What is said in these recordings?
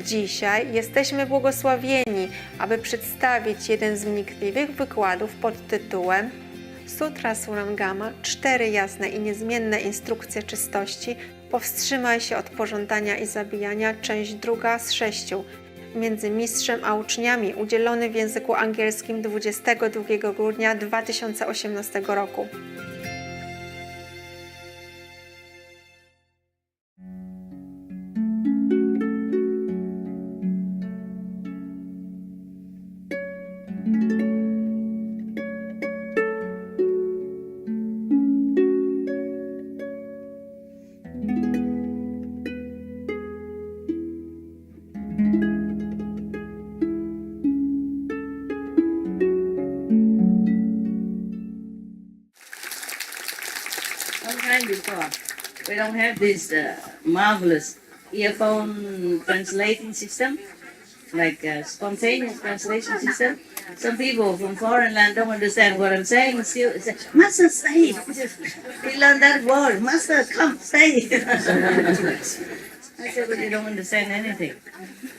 Dzisiaj jesteśmy błogosławieni, aby przedstawić jeden z wnikliwych wykładów pod tytułem Sutra Surangama, 4 jasne i niezmienne instrukcje czystości. Powstrzymaj się od pożądania i zabijania, część 2 z 6. Między mistrzem a uczniami, udzielony w języku angielskim 22 grudnia 2018 roku. Before. We don't have this marvelous earphone translating system, like a spontaneous translation system. Some people from foreign land don't understand what I'm saying. Still say, "Master, stay." They learn that word. "Master, come, stay." I said, "But you don't understand anything."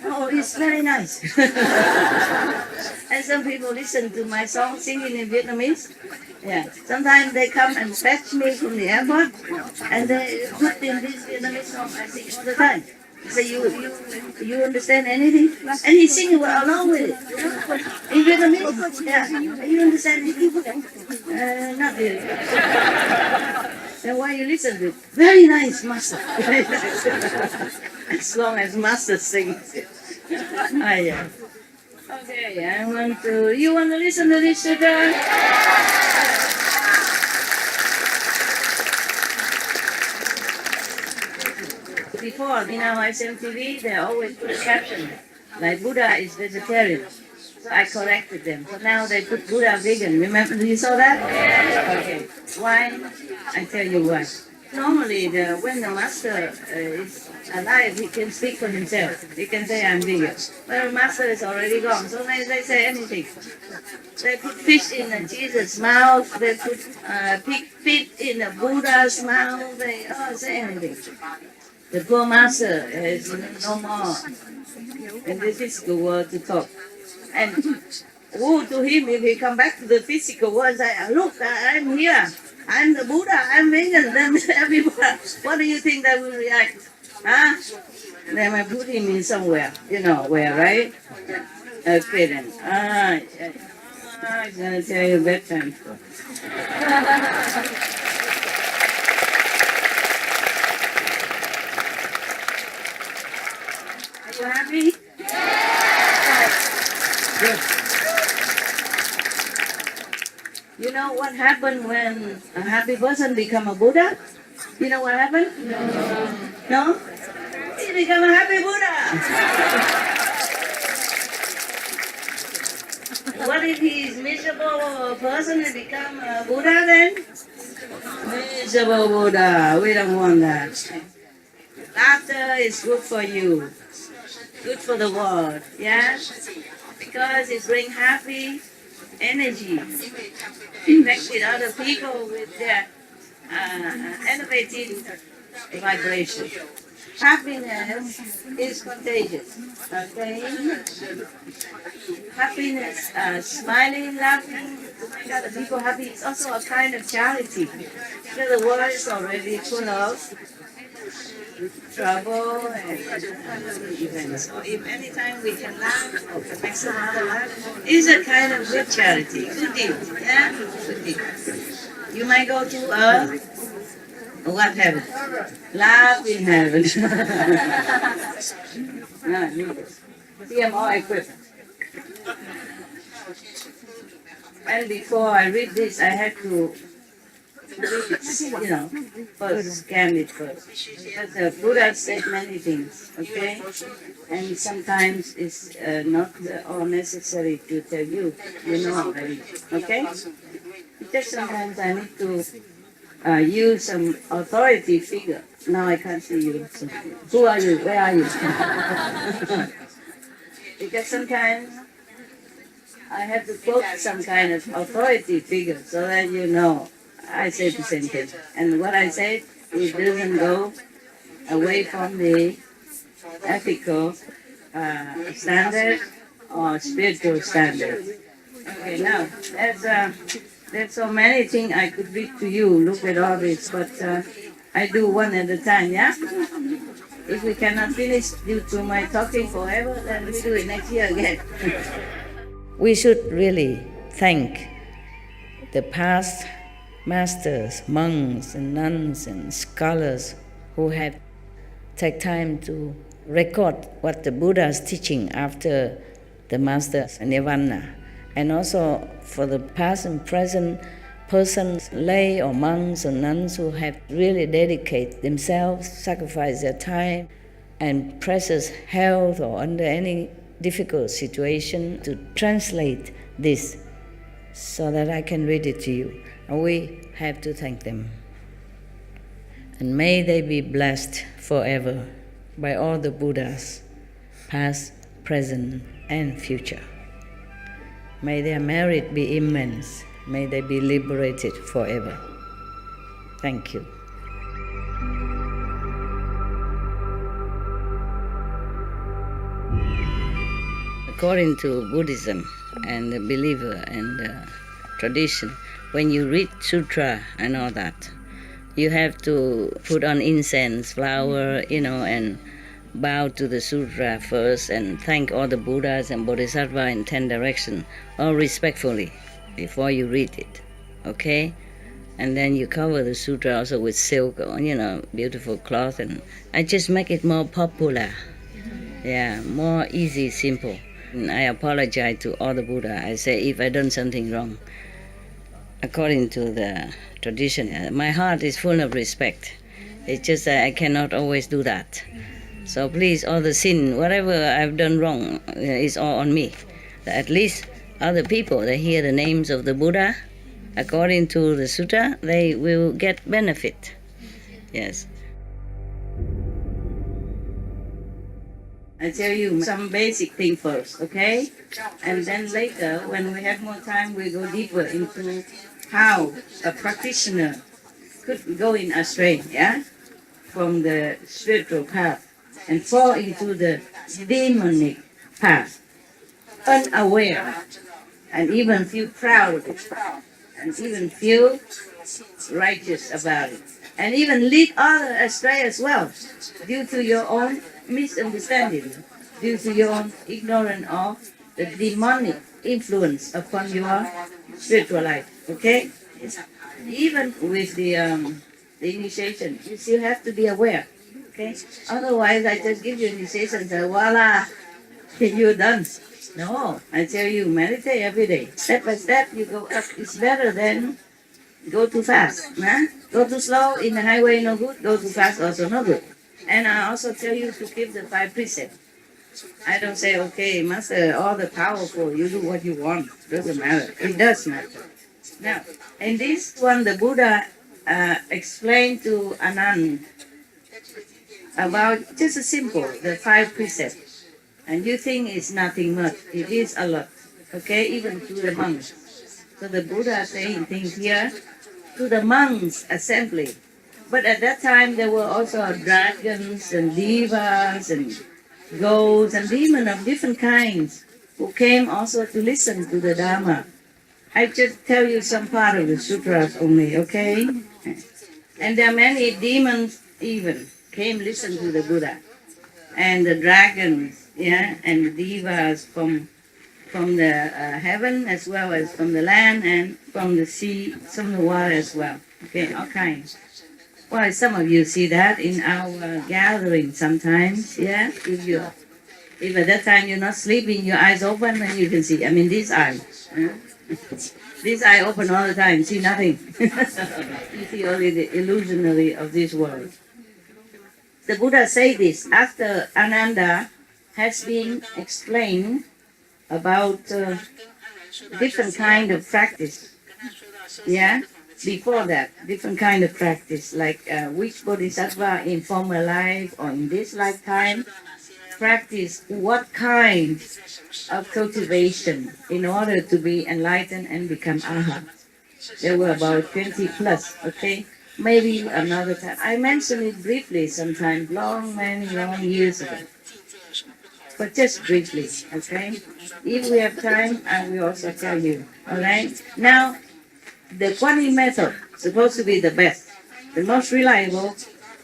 "Oh, it's very nice." And some people listen to my song singing in Vietnamese. Yeah. Sometimes they come and fetch me from the airport, and they put in this Vietnamese song I sing all the time. They say, you understand anything? And he's singing along with it. In Vietnamese, yeah. You understand anything? Not really. Then why you listen to it? Very nice, Master. As long as Master sings it. Yeah. Okay, you want to listen to this sutra? Before, in our SMTV, they always put a caption, like Buddha is vegetarian. So I corrected them. So now they put Buddha vegan. Remember, you saw that? Okay. Why? I tell you why. Normally, when the master is alive, he can speak for himself. He can say, "I'm vegan." But the master is already gone, so they say anything. They put fish in Jesus' mouth. They put pig feet in the Buddha's mouth. They say anything. The poor master is no more in the physical world to talk. And woe to him if he come back to the physical world and say, "Look, I'm here. I'm the Buddha. I'm vegan." Then everyone, what do you think they will react? Huh? They might put him in somewhere. You know where, right? Okay then. I'm going to tell you bedtime story. Are you happy? Good. You know what happened when a happy person become a Buddha? You know what happened? No? He become a happy Buddha. What if he is miserable person and become a Buddha then? Miserable Buddha. We don't want that. Laughter is good for you. Good for the world. Yeah? Because it brings happy energy. Infected other people with their elevated vibration. Happiness is contagious. Okay? Happiness, smiling, laughing, to make other people happy is also a kind of charity. Because the world is already full of trouble and events. So if anytime we can laugh or can make some other laugh, it's a kind of good charity, good deed. Yeah? Good deed. You might go to what heaven? Laugh in heaven. See, I'm all equipped. And before I read this, I had to read it, first scan it first. Because the Buddha said many things, okay? And sometimes it's not all necessary to tell you, already, okay? Just sometimes I need to use some authority figure. Now I can't see you. So, who are you? Where are you? Because sometimes I have to quote some kind of authority figure so that you know I say the same thing. And what I say, it doesn't go away from the ethical standard or spiritual standard. Okay, now there's so many things I could read to you. Look at all this, but I do one at a time. Yeah. If we cannot finish due to my talking forever, then we do it next year again. We should really thank the past masters, monks and nuns and scholars who have taken time to record what the Buddha is teaching after the master's nirvana. And also for the past and present persons, lay or monks or nuns who have really dedicated themselves, sacrificed their time and precious health or under any difficult situation to translate this so that I can read it to you. And we have to thank them. And may they be blessed forever by all the Buddhas, past, present, and future. May their merit be immense. May they be liberated forever. Thank you. According to Buddhism and the believer and the tradition, when you read sutra and all that, you have to put on incense, flower, and bow to the sutra first and thank all the Buddhas and Bodhisattvas in 10 directions, all respectfully, before you read it, okay? And then you cover the sutra also with silk, beautiful cloth, and I just make it more popular, more easy, simple. And I apologize to all the Buddha. I say if I done something wrong, according to the tradition, my heart is full of respect. It's just that I cannot always do that. So please, all the sin, whatever I've done wrong, is all on me. At least other people, they hear the names of the Buddha, according to the sutta, they will get benefit. Yes. I tell you some basic thing first, okay? And then later, when we have more time, we go deeper into how a practitioner could go in astray, from the spiritual path and fall into the demonic path, unaware, and even feel proud, and even feel righteous about it, and even lead others astray as well, due to your own misunderstanding, due to your own ignorance of the demonic influence upon your spiritual life, okay? Even with the initiation, you still have to be aware, okay? Otherwise, I just give you initiation and say, voila, you're done. No, I tell you, meditate every day. Step by step, you go up. It's better than go too fast. Go too slow in the highway, no good. Go too fast, also no good. And I also tell you to keep the 5 precepts. I don't say, okay, master, all the powerful, you do what you want. Doesn't matter. It does matter. Now, in this one, the Buddha explained to Anand about just a simple, the 5 precepts. And you think it's nothing much. It is a lot. Okay, even to the monks. So the Buddha saying things here to the monks assembly. But at that time there were also dragons and devas and ghosts and demons of different kinds who came also to listen to the Dharma. I just tell you some part of the sutras only, okay? And there are many demons even came listen to the Buddha. And the dragons, and the devas from the heaven as well as from the land and from the sea, from the water as well. Okay, all kinds. Well, some of you see that in our gathering sometimes, If at that time you're not sleeping, your eyes open, then you can see. I mean, this eye. This eye open all the time, see nothing. You see only the illusionary of this world. The Buddha said this after Ananda has been explained about different kind of practice. Before that, different kind of practice, like which bodhisattva in former life or in this lifetime practice what kind of cultivation in order to be enlightened and become arhat. There were about 20 plus, okay? Maybe another time. I mentioned it briefly sometimes, many long years ago. but just briefly, okay? If we have time, I will also tell you, all right? Now, the Kuan method is supposed to be the best, the most reliable,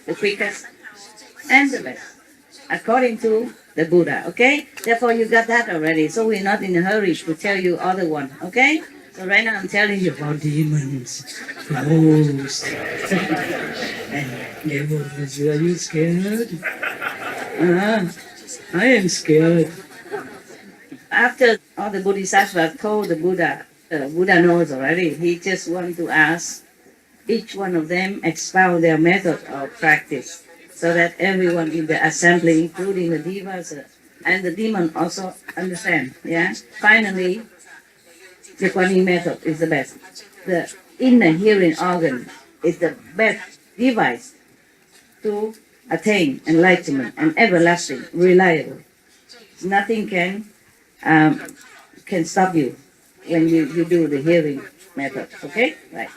the quickest, and the best, according to the Buddha, okay? Therefore, you got that already, so we're not in a hurry to tell you other one, okay? So right now I'm telling you about demons, ghosts, and devils. Are you scared? I am scared. After all the Bodhisattvas told the Buddha, Buddha knows already, he just wanted to ask each one of them expound their method of practice so that everyone in the assembly, including the devas and the demon, also understand. Yeah. Finally, the Kuan Yin method is the best. The inner hearing organ is the best device to attain enlightenment and everlasting, reliable. Nothing can stop you when you do the hearing method. Okay, right.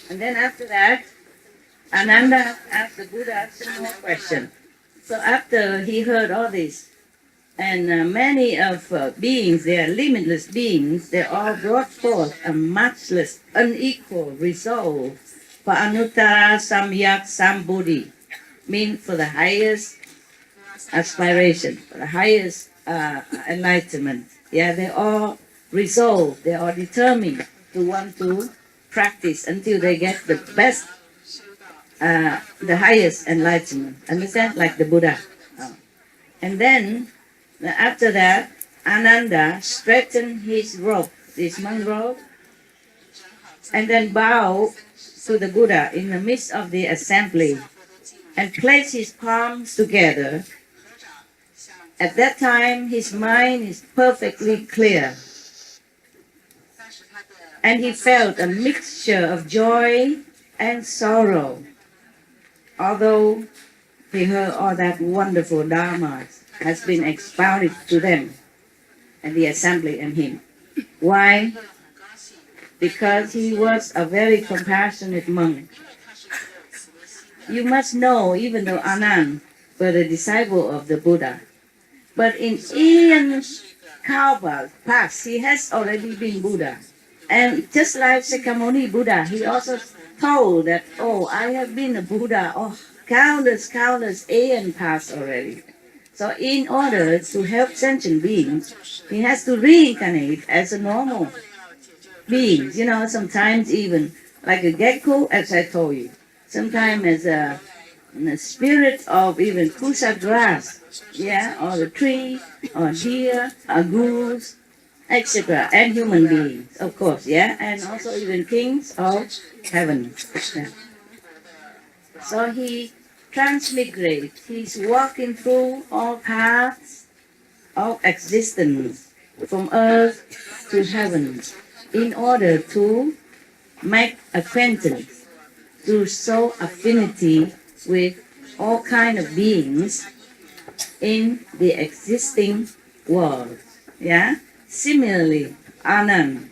And then after that, Ananda asked the Buddha some more questions. So after he heard all this, and many of beings, they are limitless beings, they all brought forth a matchless, unequal resolve for Anuttara Samyak Sambuddhi, mean for the highest aspiration, for the highest enlightenment. Yeah, they all resolve, they are determined to want to practice until they get the best, the highest enlightenment. Understand? Like the Buddha. And then, after that, Ananda straightened his robe, this monk robe, and then bowed to the Buddha in the midst of the assembly and placed his palms together. At that time, his mind is perfectly clear, and he felt a mixture of joy and sorrow, although he heard all that wonderful Dharma has been expounded to them and the assembly and him. Why? Because he was a very compassionate monk. You must know, even though Anand was a disciple of the Buddha, but in Ian Kalpa past, he has already been Buddha. And just like Sakyamuni Buddha, he also told that, oh, I have been a Buddha, oh, countless aeon past already. So in order to help sentient beings, he has to reincarnate as a normal being. You know, sometimes even like a gecko, as I told you. Sometimes as a spirit of even kusa grass, yeah, or a tree, or deer, or goose, etc. And human beings, of course, yeah, and also even kings of heaven. Yeah. So he transmigrates. He's walking through all paths of existence, from earth to heaven, in order to make acquaintance, to show affinity with all kind of beings in the existing world. Yeah. Similarly, Anand,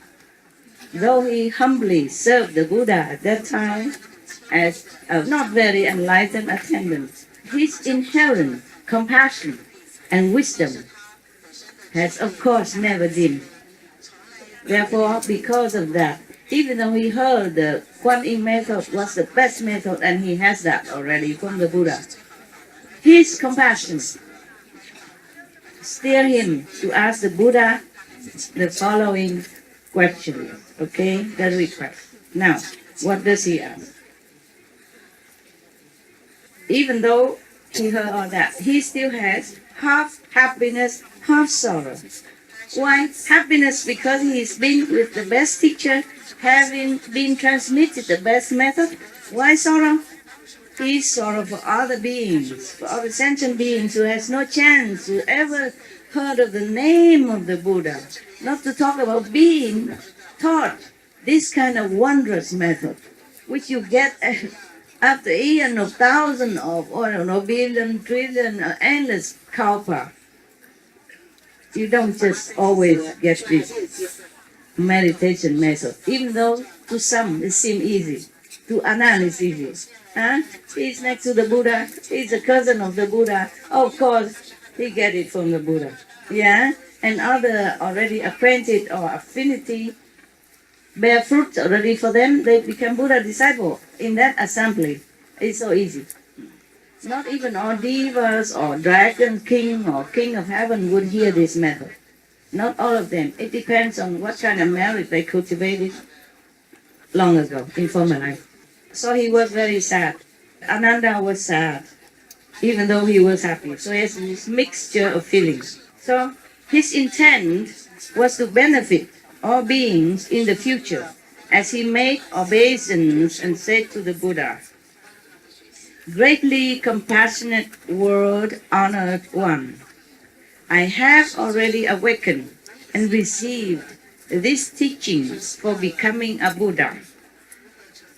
though he humbly served the Buddha at that time as a not very enlightened attendant, his inherent compassion and wisdom has of course never dimmed. Therefore, because of that, even though he heard the Kuan Yin method was the best method, and he has that already from the Buddha, his compassion steered him to ask the Buddha the following question. Okay, the request. Now, what does he ask? Even though he heard all that, he still has half happiness, half sorrow. Why? Happiness because he's been with the best teacher, having been transmitted the best method. Why sorrow? He's sorrow for other beings, for other sentient beings who has no chance to ever heard of the name of the Buddha, not to talk about being taught this kind of wondrous method, which you get after eon of thousand of, or I don't know, billion, trillion, endless kalpa. You don't just always get this meditation method, even though to some it seems easy. To Anand it's easy. Huh? He's next to the Buddha, he's a cousin of the Buddha. Of course, he get it from the Buddha. yeah, and other already acquainted or affinity bear fruits already for them, they become Buddha disciple in that assembly. It's so easy. Not even all devas or dragon king or king of heaven would hear this method. Not all of them. It depends on what kind of merit they cultivated long ago in former life. So he was very sad. Ananda was sad, even though he was happy. So he has this mixture of feelings. So his intent was to benefit all beings in the future, as he made obeisance and said to the Buddha, "Greatly compassionate world honored one, I have already awakened and received these teachings for becoming a Buddha."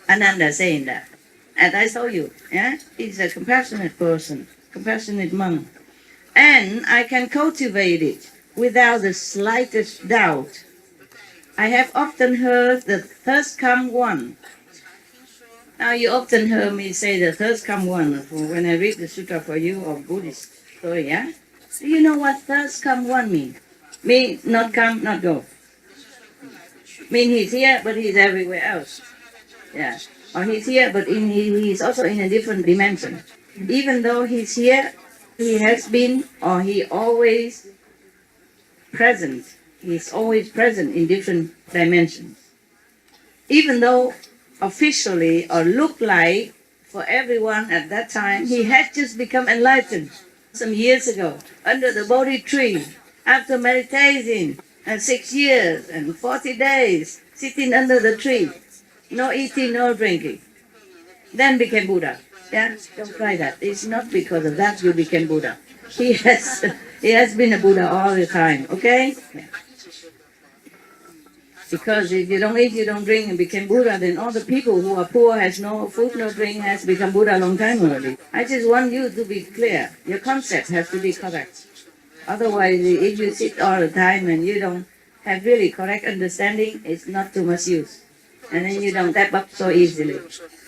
Ananda saying that. And I told you, yeah, he's a compassionate person, compassionate monk. And I can cultivate it without the slightest doubt. I have often heard the thirst come one. Now you often heard me say the thirst come one when I read the sutra for you or Buddhist story, yeah? Do you know what thirst come one means? Mean not come, not go. Mean he's here, but he's everywhere else. Yeah. Or he's here, but he's also in a different dimension. Even though he's here, he has been, or he always present. He's always present in different dimensions. Even though officially or look like for everyone at that time, he had just become enlightened some years ago under the Bodhi tree after meditating 6 years and 40 days sitting under the tree, no eating, no drinking, then became Buddha. Yeah, don't try that. It's not because of that you became Buddha. He has been a Buddha all the time. Okay. Yeah. Because if you don't eat, you don't drink, and became Buddha, then all the people who are poor, has no food, no drink, has become Buddha a long time already. I just want you to be clear. Your concept has to be correct. Otherwise, if you sit all the time and you don't have really correct understanding, it's not too much use. And then you don't tap up so easily.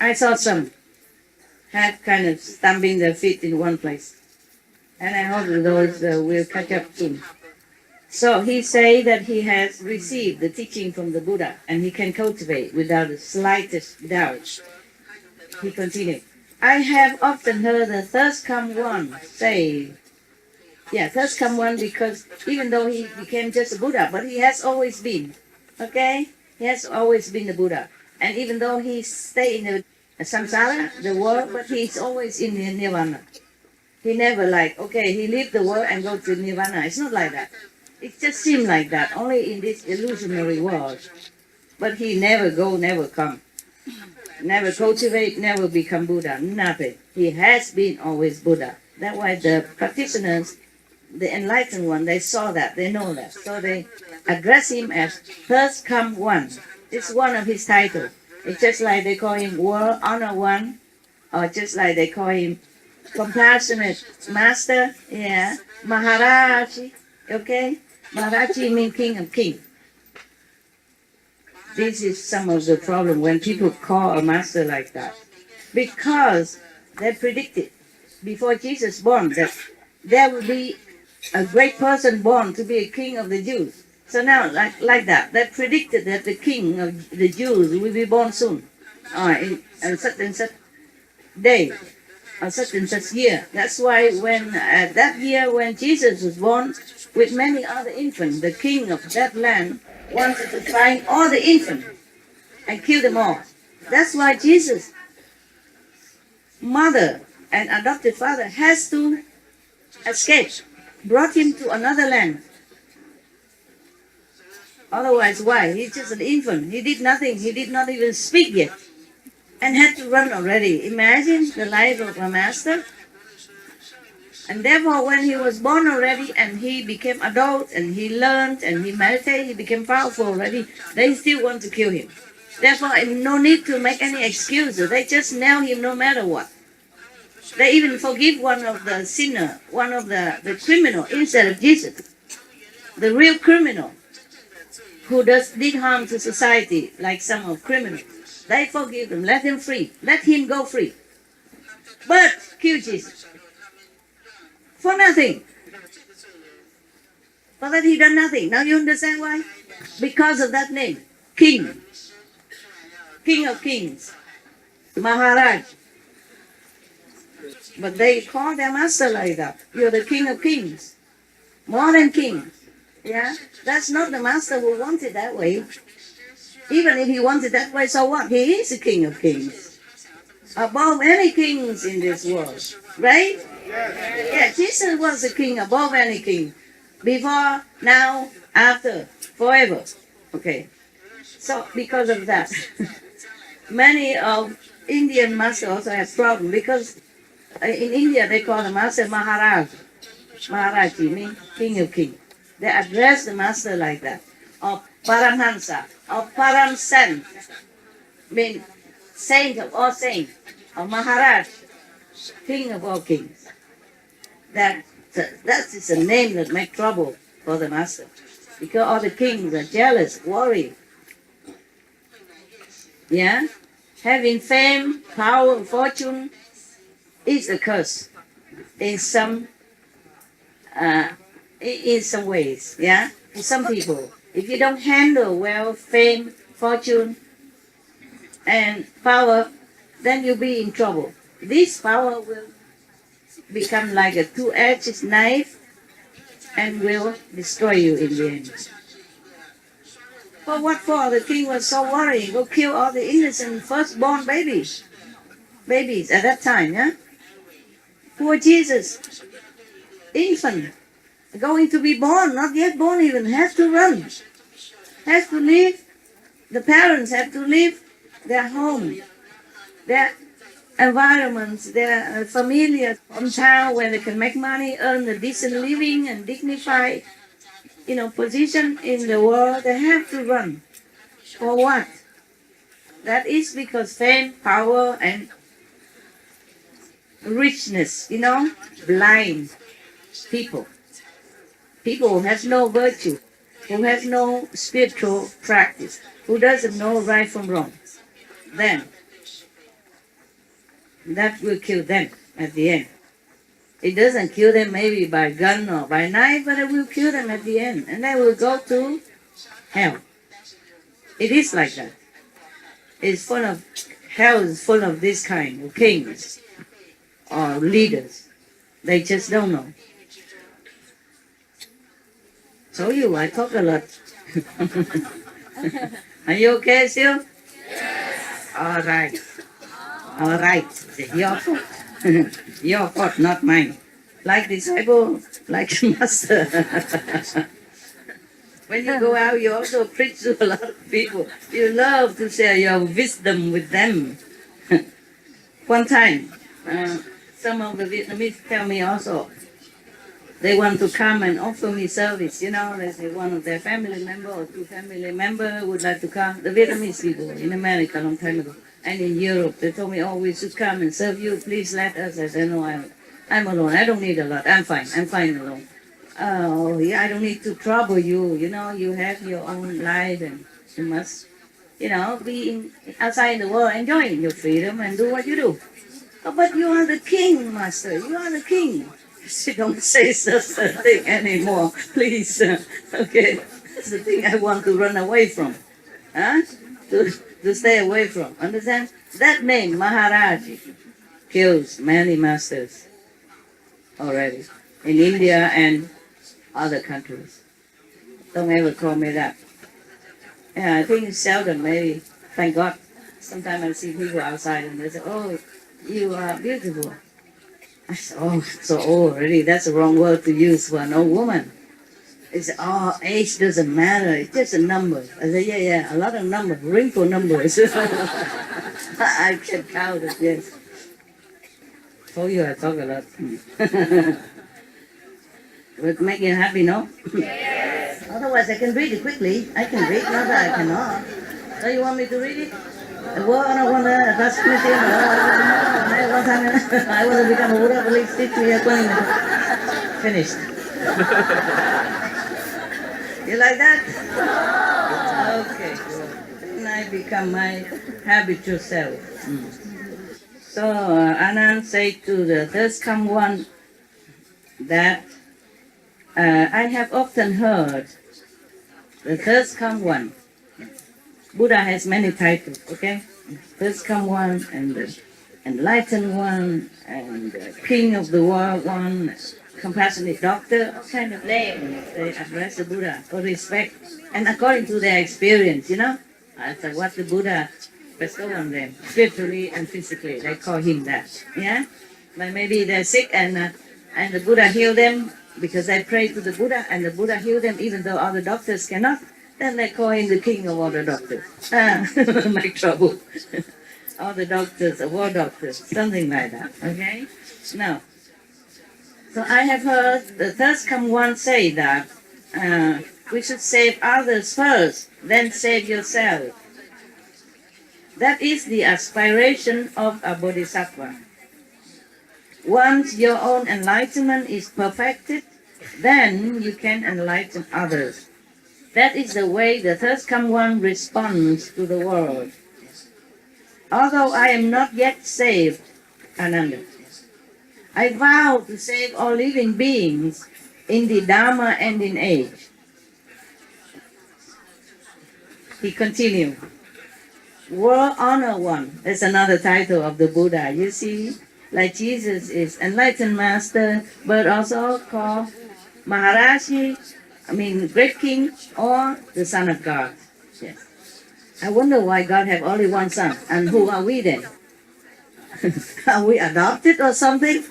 I saw some have kind of stamping their feet in one place. And I hope those will catch up soon. So he say that he has received the teaching from the Buddha and he can cultivate without the slightest doubt. He continued, I have often heard the thirst come one say, yeah, thirst come one because even though he became just a Buddha, but he has always been, okay? He has always been the Buddha. And even though he stay in the samsara, the world, but he's always in the nirvana. He never he leave the world and go to nirvana. It's not like that. It just seems like that, only in this illusionary world. But he never go, never come. Never cultivate, never become Buddha, nothing. He has been always Buddha. That's why the practitioners, the enlightened one, they saw that, they know that. So they address him as First Come One. It's one of his titles. It's just like they call him World Honor One, or just like they call him Compassionate Master, yeah, Maharaji, okay? Maharaji means King of Kings. This is some of the problem when people call a master like that. Because they predicted before Jesus born that there will be a great person born to be a king of the Jews. So now, like that, they predicted that the king of the Jews will be born soon, in such and such day, or such and such year. That's why when that year when Jesus was born, with many other infants, the king of that land wanted to find all the infants and kill them all. That's why Jesus' mother and adopted father has to escape, brought him to another land. Otherwise, why? He's just an infant. He did nothing. He did not even speak yet. And had to run already. Imagine the life of a master. And therefore, when he was born already and he became adult and he learned and he meditated, he became powerful already, they still want to kill him. Therefore, no need to make any excuses. They just nail him no matter what. They even forgive one of the sinner, one of the criminal instead of Jesus. The real criminal who did harm to society, like some of criminals. They forgive him, let him free, let him go free. But kill Jesus. For nothing. For that he done nothing. Now you understand why? Because of that name. King. King of kings. Maharaj. But they call their master like that. You're the king of kings. More than king. Yeah? That's not the master who wants it that way. Even if he wants it that way, so what? He is the king of kings. Above any kings in this world. Right? Yeah, Jesus was the king above any king. Before, now, after, forever. Okay. So, because of that, many of Indian masters also have problem because in India they call the master Maharaj. Maharaj means king of kings. They address the master like that. Or Paramhansa, or Param Sant, mean saint of all saints. Or Maharaj, king of all kings. That is a name that makes trouble for the master. Because all the kings are jealous, worried. Yeah? Having fame, power, fortune is a curse in some ways. Yeah? For some people. If you don't handle well fame, fortune, and power, then you'll be in trouble. This power will become like a two-edged knife and will destroy you in the end. For what for? The king was so worried. Go kill all the innocent firstborn babies. Babies at that time, yeah? Poor Jesus, infant, going to be born, not yet born even, has to run. Has to leave. The parents have to leave their home, their environments, their familiar hometown where they can make money, earn a decent living and dignified, position in the world. They have to run. For what? That is because fame, power, and richness, blind people. People who have no virtue, who has no spiritual practice, who doesn't know right from wrong. Then, that will kill them at the end. It doesn't kill them maybe by gun or by knife, but it will kill them at the end. And they will go to hell. It is like that. Hell is full of this kind of kings or leaders. They just don't know. So I talk a lot. Are you okay still? Yes. All right. All right. Your fault. Your fault, not mine. Like disciple, like master. When you go out, you also preach to a lot of people. You love to share your wisdom with them. One time, some of the Vietnamese tell me also, they want to come and offer me service. They say one of their family member or two family member would like to come. The Vietnamese people in America a long time ago. And in Europe, they told me, we should come and serve you. Please let us. I said, no, I'm alone. I don't need a lot. I'm fine alone. Oh, yeah, I don't need to trouble you. You have your own life and you must, be outside in the world, enjoying your freedom and do what you do. Oh, but you are the king, master. You are the king. She don't say such a thing anymore, please. Okay, that's the thing I want to run away from. Huh? To stay away from. Understand? That name, Maharaj, kills many masters already in India and other countries. Don't ever call me that. Yeah, I think it's seldom, maybe. Thank God. Sometimes I see people outside and they say, you are beautiful. I said, so old already. That's the wrong word to use for an old woman. It's age doesn't matter. It's just a number. I said, yeah, a lot of numbers, wrinkle numbers. I can count it, yes. Told you I talk a lot. Would make you happy, no? Yes. Otherwise, I can read it quickly. I can read, not that I cannot. So you want me to read it? I want to become a Buddha, please teach me a 20 minutes. Finished. You like that? Okay, good. Then I become my habitual self. So Anand said to the third come one that I have often heard the first come one. Buddha has many titles, okay? First come one, and the enlightened one, and the king of the world one, compassionate doctor, all kind of names they address the Buddha for respect and according to their experience, That's what the Buddha bestowed on them, spiritually and physically. They call him that, yeah? But maybe they're sick and the Buddha healed them because they prayed to the Buddha and the Buddha healed them even though other doctors cannot. Then they call him the king of all the doctors. Make trouble. All the doctors, the war doctors, something like that, okay? Now, so I have heard the first come one say that we should save others first, then save yourself. That is the aspiration of a bodhisattva. Once your own enlightenment is perfected, then you can enlighten others. That is the way the first come one responds to the world. Although I am not yet saved, Ananda, I vow to save all living beings in the Dharma and in age. He continued, World Honor One. That's another title of the Buddha. You see, like Jesus is enlightened master, but also called Maharaji, great king, or the son of God. Yes. I wonder why God have only one son, and who are we then? Are we adopted or something?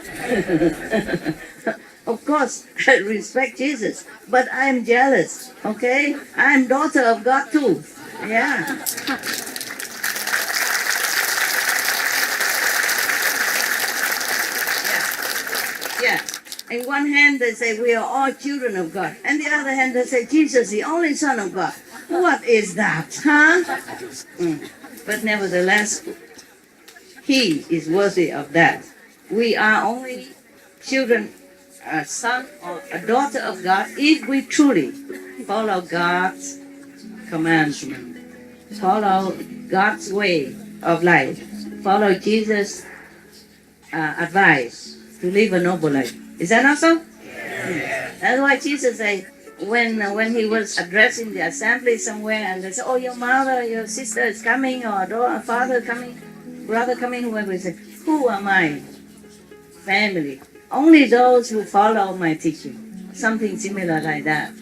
Of course, I respect Jesus, but I'm jealous, okay? I'm daughter of God too. Yeah. Yeah. In one hand, they say we are all children of God. And the other hand, they say Jesus, the only Son of God. What is that, huh? But nevertheless, He is worthy of that. We are only children, a son or a daughter of God if we truly follow God's commandment, follow God's way of life, follow Jesus' advice to live a noble life. Is that not so? Yes. That's why Jesus said, when he was addressing the assembly somewhere, and they said, "Oh, your mother, your sister is coming, or father coming, brother coming," whoever, he said, "Who are my family? Only those who follow my teaching." Something similar like that.